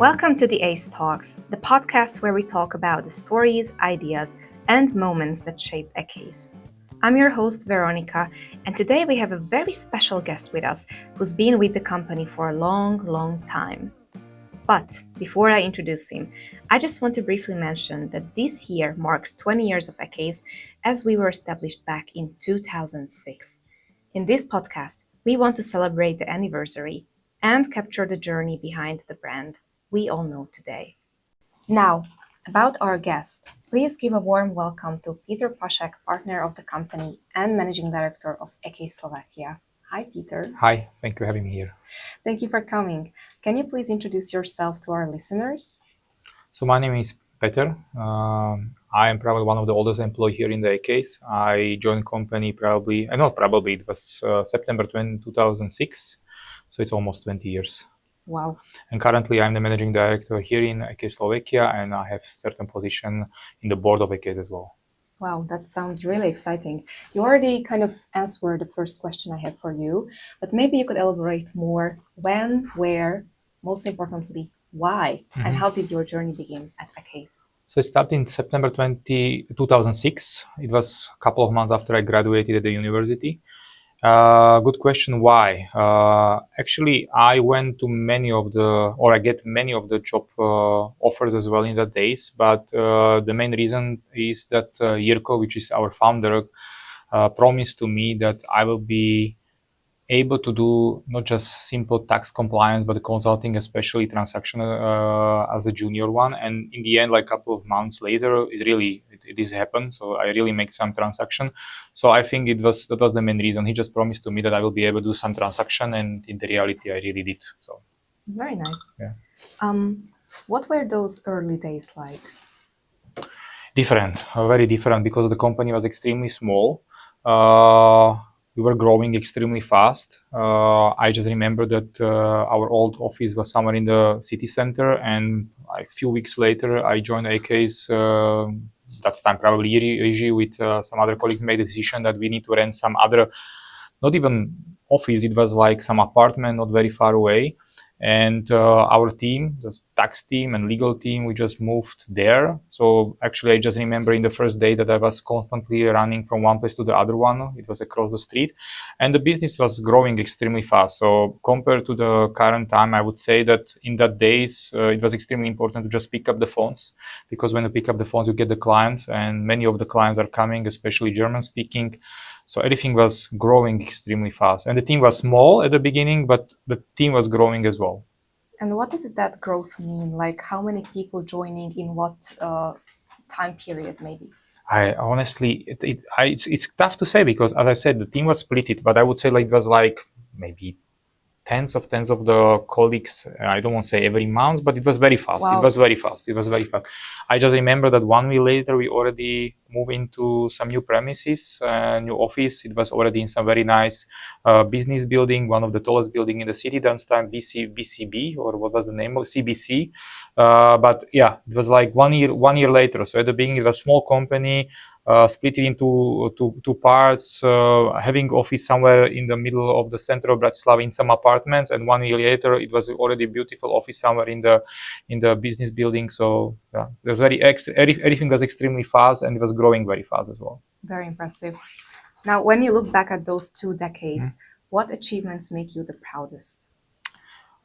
Welcome to the Ace Talks, the podcast where we talk about the stories, ideas, and moments that shape Accace. I'm your host, Veronica, and today we have a very special guest with us who's been with the company for a long time. But before I introduce him, I just want to briefly mention that this year marks 20 years of Accace as we were established back in 2006. In this podcast, we want to celebrate the anniversary and capture the journey behind the brand we all know today. Now, about our guest, please give a warm welcome to Peter Pašek, partner of the company and managing director of Accace Slovakia. Hi, Peter. Hi, thank you for having me here. Thank you for coming. Can you please introduce yourself to our listeners? So my name is Peter. I am probably one of the oldest employees here in the Accace. I joined company it was September 2006. So it's almost 20 years. Wow. And currently I'm the managing director here in Accace Slovakia, and I have certain position in the board of Accace as well. Wow, that sounds really exciting. You already kind of answered the first question I have for you, but maybe you could elaborate more when, where, most importantly, why, and how did your journey begin at Accace? So it started in September 2006. It was a couple of months after I graduated at the university. Good question. Why? Actually, I get many of the job offers as well in the days, but the main reason is that Jirko, which is our founder, promised to me that I will be able to do not just simple tax compliance, but the consulting, especially transaction as a junior one. And in the end, like a couple of months later, it is happened. So I really make some transaction. So I think that was the main reason. He just promised to me that I will be able to do some transaction, and in the reality, I really did. So very nice. Yeah. What were those early days like? Different, very different, because the company was extremely small. We were growing extremely fast. I just remember that our old office was somewhere in the city center, and a few weeks later, I joined Accace. That time, probably Rigi with some other colleagues made the decision that we need to rent some other, not even office, it was like some apartment not very far away. And our team, the tax team and legal team, we just moved there. So actually, I just remember in the first day that I was constantly running from one place to the other one. It was across the street. And the business was growing extremely fast. So compared to the current time, I would say that in that days, it was extremely important to just pick up the phones. Because when you pick up the phones, you get the clients. And many of the clients are coming, especially German speaking. So everything was growing extremely fast. And the team was small at the beginning, but the team was growing as well. And what does that growth mean? Like how many people joining in what time period maybe? I honestly, it's tough to say, because as I said, the team was split, but I would say like it was like maybe tens of the colleagues. I don't want to say every month, but it was very fast. Wow. It was very fast. I just remember that 1 week later, we already moved into some new premises, new office. It was already in some very nice business building, one of the tallest building in the city. That time BCB, or what was the name of CBC? But yeah, it was like 1 year later. So at the beginning, it was a small company. Split it into two parts, having office somewhere in the middle of the center of Bratislava in some apartments, and 1 year later it was already a beautiful office somewhere in the business building. So yeah, it was everything was extremely fast, and it was growing very fast as well. Very impressive. Now, when you look back at those 2 decades, what achievements make you the proudest?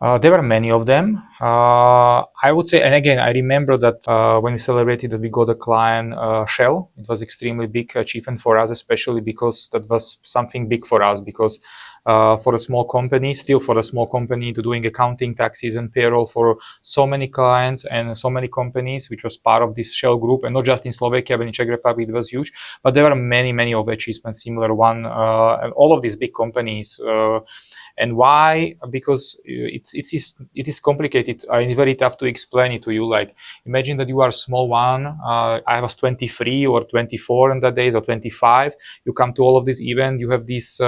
There were many of them. I would say, and again, I remember that when we celebrated that we got a client, Shell, it was extremely big achievement for us, especially because that was something big for us, because for a small company to doing accounting, taxes and payroll for so many clients and so many companies, which was part of this Shell group, and not just in Slovakia, but in Czech Republic, it was huge. But there were many of achievements, similar one, and all of these big companies. And why? Because it is complicated. It's very tough to explain it to you. Like, imagine that you are a small one. I was 23 or 24 in that days, or 25. You come to all of this event. You have these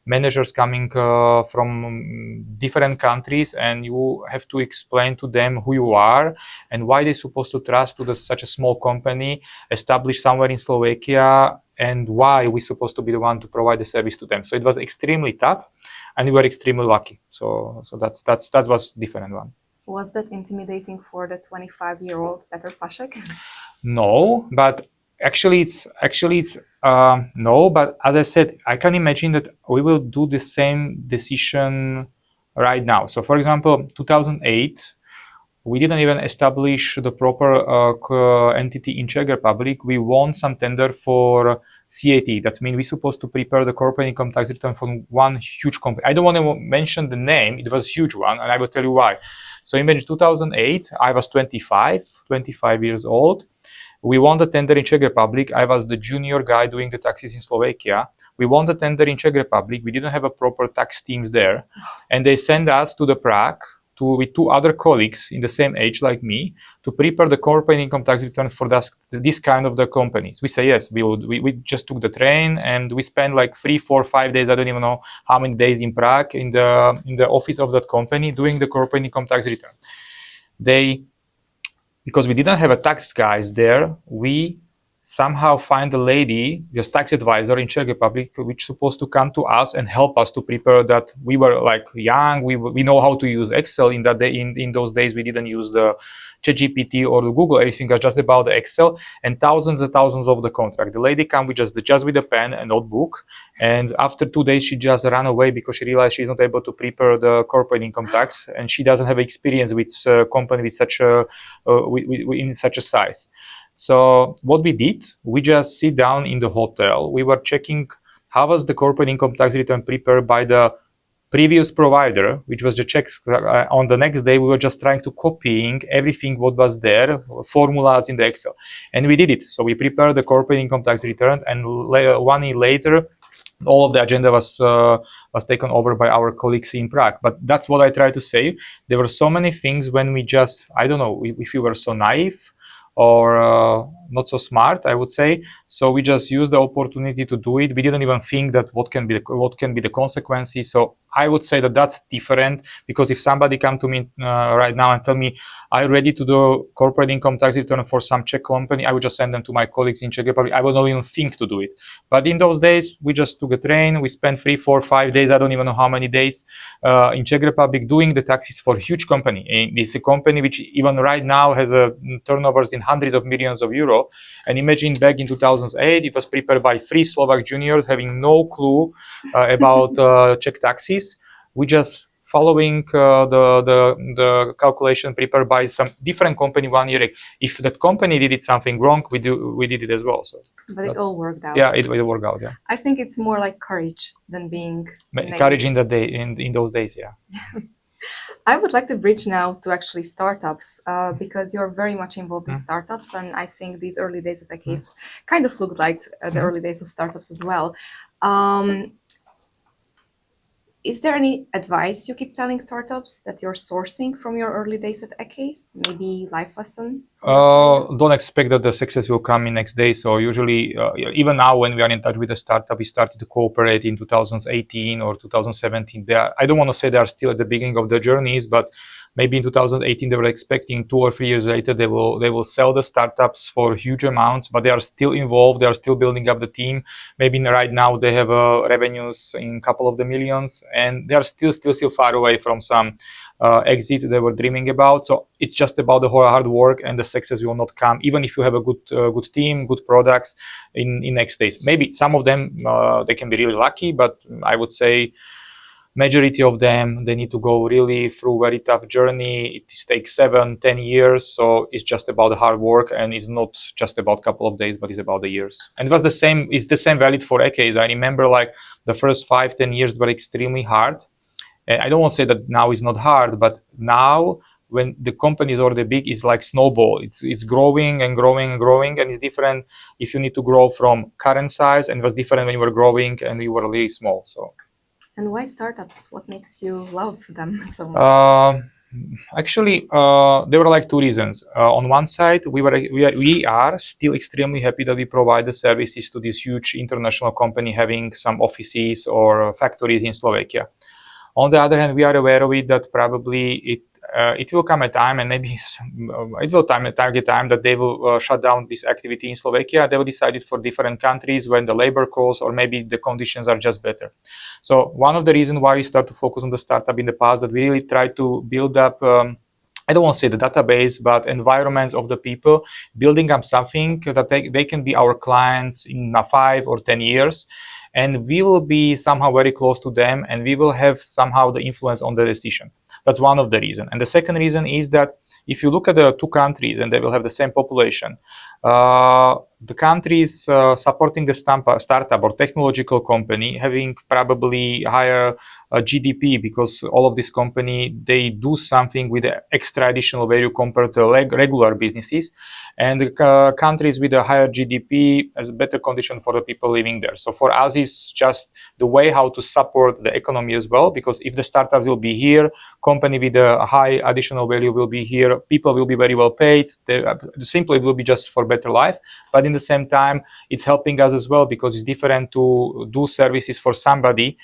managers coming from different countries, and you have to explain to them who you are and why they're supposed to trust to such a small company established somewhere in Slovakia, and why we're supposed to be the one to provide the service to them. So it was extremely tough. And we were extremely lucky. So that was different one. Was that intimidating for the 25-year-old Peter Pašek? No, but actually it's no. But as I said, I can imagine that we will do the same decision right now. So, for example, 2008, we didn't even establish the proper entity in Czech Republic. We won some tender for CAT. That means we're supposed to prepare the corporate income tax return from one huge company. I don't want to mention the name. It was a huge one, and I will tell you why. So imagine 2008, I was 25 years old. We won the tender in Czech Republic. I was the junior guy doing the taxes in Slovakia. We won the tender in Czech Republic. We didn't have a proper tax teams there. And they sent us to the Prague with two other colleagues in the same age like me to prepare the corporate income tax return for this kind of the companies. We say yes, we just took the train and we spent like 3, 4, 5 days, I don't even know how many days in Prague in the office of that company doing the corporate income tax return. Because we didn't have a tax guys there, we somehow find a lady, just tax advisor in Czech Republic, which supposed to come to us and help us to prepare that. We were like young, we know how to use Excel. In that day, in those days, we didn't use the ChatGPT or the Google. Everything was just about the Excel and thousands of the contract. The lady come with just with a pen and notebook, and after 2 days, she just ran away because she realized she's not able to prepare the corporate income tax, and she doesn't have experience with company with such a in such a size. So what we did, we just sit down in the hotel. We were checking how was the corporate income tax return prepared by the previous provider, which was the Czechs. On the next day, we were just trying to copying everything what was there, formulas in the Excel, and we did it. So we prepared the corporate income tax return, and 1 year later, all of the agenda was taken over by our colleagues in Prague. But that's what I try to say. There were so many things when we just, I don't know, if we were so naive or not so smart, I would say. So we just used the opportunity to do it. We didn't even think that what can be the consequences. So I would say that that's different, because if somebody come to me right now and tell me, I'm ready to do corporate income tax return for some Czech company, I would just send them to my colleagues in Czech Republic. I would not even think to do it. But in those days, we just took a train. We spent 3, 4, 5 days. I don't even know how many days in Czech Republic doing the taxes for a huge company. And it's a company which even right now has turnovers in hundreds of millions of euro. And imagine back in 2008, it was prepared by 3 Slovak juniors having no clue about Czech taxes. We just following the calculation prepared by some different company 1 year. If that company did something wrong, we did it as well. So, but it all worked out. Yeah, it worked out. Yeah. I think it's more like courage than being courage in those days. Yeah. I would like to bridge now to actually startups, because you're very much involved in startups, and I think these early days of Accace kind of looked like the early days of startups as well. Is there any advice you keep telling startups that you're sourcing from your early days at Accace? Maybe life lesson? Don't expect that the success will come in next day. So usually, even now when we are in touch with a startup, we started to cooperate in 2018 or 2017. I don't want to say they are still at the beginning of the journeys, but maybe in 2018 they were expecting 2 or 3 years later they will sell the startups for huge amounts, but they are still involved. They are still building up the team. Maybe right now they have revenues in a couple of the millions, and they are still far away from some exit they were dreaming about. So it's just about the whole hard work, and the success will not come even if you have a good team, good products in next days. Maybe some of them they can be really lucky, but I would say majority of them, they need to go really through very tough journey. It takes 7-10 years. So it's just about the hard work, and it's not just about a couple of days, but it's about the years. And it's the same valid for Accace. I remember like the first 5-10 years were extremely hard. And I don't want to say that now is not hard, but now when the company is already big, it's like snowball. It's growing and growing and growing, and it's different if you need to grow from current size, and it was different when you were growing and you were really small. So. And why startups? What makes you love them so much? Actually, there were like 2 reasons. On one side, we are still extremely happy that we provide the services to this huge international company having some offices or factories in Slovakia. On the other hand, we are aware of it that probably it will come a time, and maybe it will target time that they will shut down this activity in Slovakia. They will decide it for different countries when the labor costs or maybe the conditions are just better. So one of the reasons why we start to focus on the startup in the past, that we really try to build up I don't want to say the database, but environments of the people, building up something that they can be our clients in 5 or 10 years. And we will be somehow very close to them, and we will have somehow the influence on the decision. That's one of the reasons. And the second reason is that if you look at the two countries and they will have the same population, the countries supporting the startup or technological company having probably higher GDP, because all of this company, they do something with extra additional value compared to regular businesses, and the countries with a higher GDP has a better condition for the people living there. So for us, it's just the way how to support the economy as well, because if the startups will be here, company with a high additional value will be here, people will be very well paid, simply it will be just for better life. But in the same time, it's helping us as well, because it's different to do services for somebody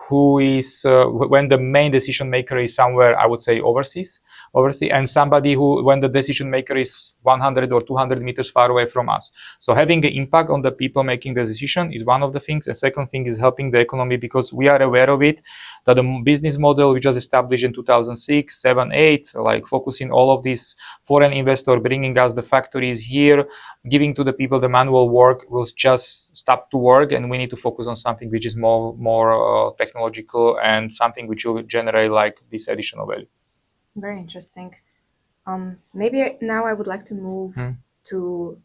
who is when the main decision maker is somewhere, I would say overseas, and somebody who, when the decision maker is 100 or 200 meters far away from us. So having an impact on the people making the decision is one of the things. And second thing is helping the economy, because we are aware of it, that the business model we just established in 2006, 7, 8, like focusing all of these foreign investor bringing us the factories here, giving to the people the manual work, will just stop to work, and we need to focus on something which is more technological and something which will generate like this additional value. Very interesting. Maybe now I would like to move to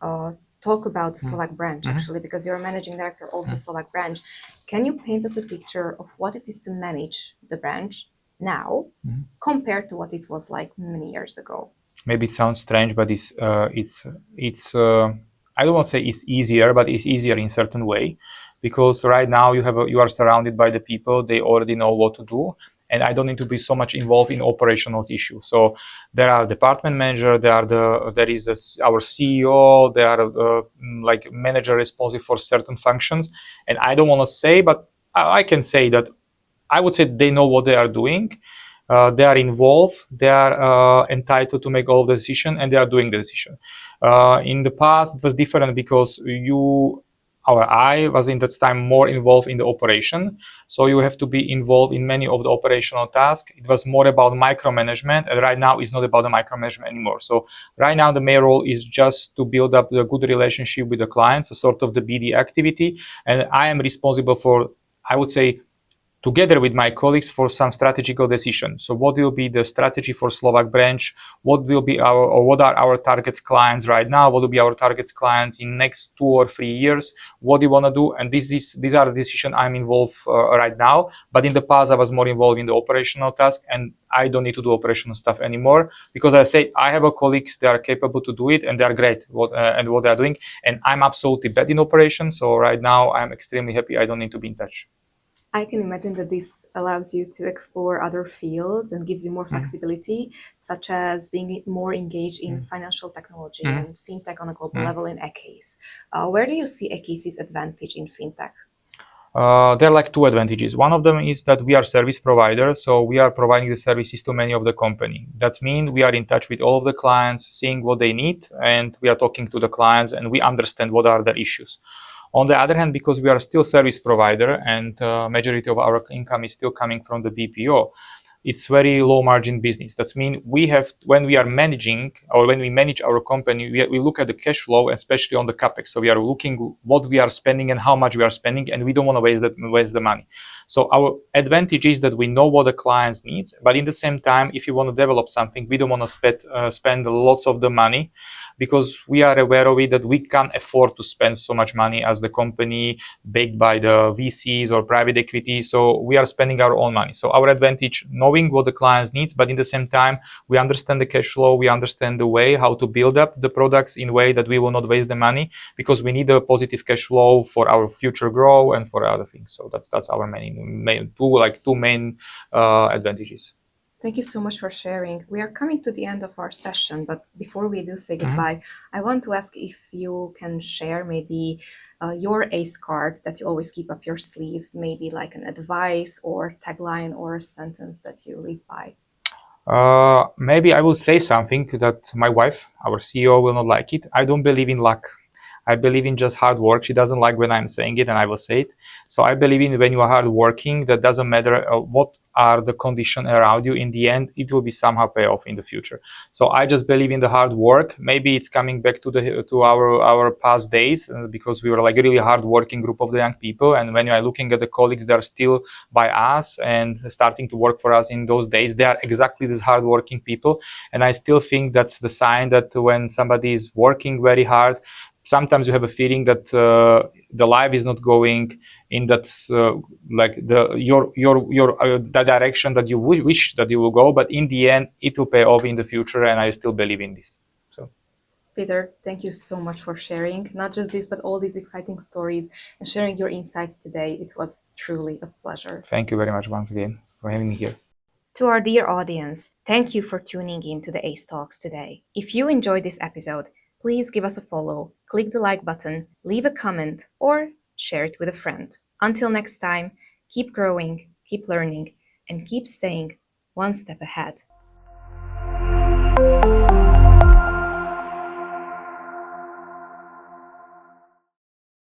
talk about the Slovak branch, actually, because you're managing director of the Slovak branch. Can you paint us a picture of what it is to manage the branch now compared to what it was like many years ago? Maybe it sounds strange, but it's I don't want to say it's easier, but it's easier in certain way, because right now you are surrounded by the people, they already know what to do, and I don't need to be so much involved in operational issues. So there are department manager, there is our CEO, there are like manager responsible for certain functions, and I don't want to say, but I can say that I would say they know what they are doing. They are involved, they are entitled to make all of the decision, and they are doing the decision. In the past, it was different, because I was in that time more involved in the operation. So you have to be involved in many of the operational tasks. It was more about micromanagement, and right now it's not about the micromanagement anymore. So right now the main role is just to build up the good relationship with the clients, a sort of the BD activity. And I am responsible for, I would say, together with my colleagues, for some strategical decisions. So what will be the strategy for Slovak branch? What are our target clients right now? What will be our target clients in next 2 or 3 years? What do you want to do? And these are the decisions I'm involved right now. But in the past, I was more involved in the operational task, and I don't need to do operational stuff anymore, because I say I have a colleagues, they are capable to do it, and they are great what they are doing. And I'm absolutely bad in operations. So right now, I'm extremely happy I don't need to be in touch. I can imagine that this allows you to explore other fields and gives you more flexibility, such as being more engaged in financial technology and fintech on a global level in Accace. Where do you see Accace's advantage in fintech? There are like two advantages. One of them is that we are service providers, so we are providing the services to many of the company. That means we are in touch with all of the clients, seeing what they need, and we are talking to the clients, and we understand what are the issues. On the other hand, because we are still service provider, and majority of our income is still coming from the BPO, it's very low margin business. That means when we are managing, or when we manage our company, we look at the cash flow, especially on the capex. So we are looking what we are spending and how much we are spending, and we don't want to waste the money. So our advantage is that we know what the clients needs, but in the same time, if you want to develop something, we don't want to spend lots of the money, because we are aware of it that we can't afford to spend so much money as the company backed by the VCs or private equity. So we are spending our own money. So our advantage, knowing what the clients needs, but in the same time, we understand the cash flow, we understand the way how to build up the products in a way that we will not waste the money, because we need a positive cash flow for our future growth and for other things. So that's our two main advantages. Thank you so much for sharing. We are coming to the end of our session, but before we do say goodbye, I want to ask if you can share maybe your ACE card that you always keep up your sleeve, maybe like an advice or tagline or a sentence that you live by. Maybe I will say something that my wife, our CEO, will not like it. I don't believe in luck. I believe in just hard work. She doesn't like when I'm saying it, and I will say it. So I believe in when you are hard working, that doesn't matter what are the conditions around you. In the end, it will be somehow pay off in the future. So I just believe in the hard work. Maybe it's coming back to our past days, because we were like a really hard working group of the young people. And when I'm looking at the colleagues, they're still by us and starting to work for us in those days. They are exactly these hard working people. And I still think that's the sign that when somebody is working very hard, sometimes you have a feeling that the life is not going in that like the direction that you wish that you will go, but in the end it will pay off in the future, and I still believe in this. So Peter, thank you so much for sharing not just this, but all these exciting stories and sharing your insights today. It was truly a pleasure. thank you very much once again for having me here. To our dear audience, thank you for tuning in to the ACE Talks today. If you enjoyed this episode, please give us a follow, click the like button, leave a comment, or share it with a friend. Until next time, keep growing, keep learning, and keep staying one step ahead.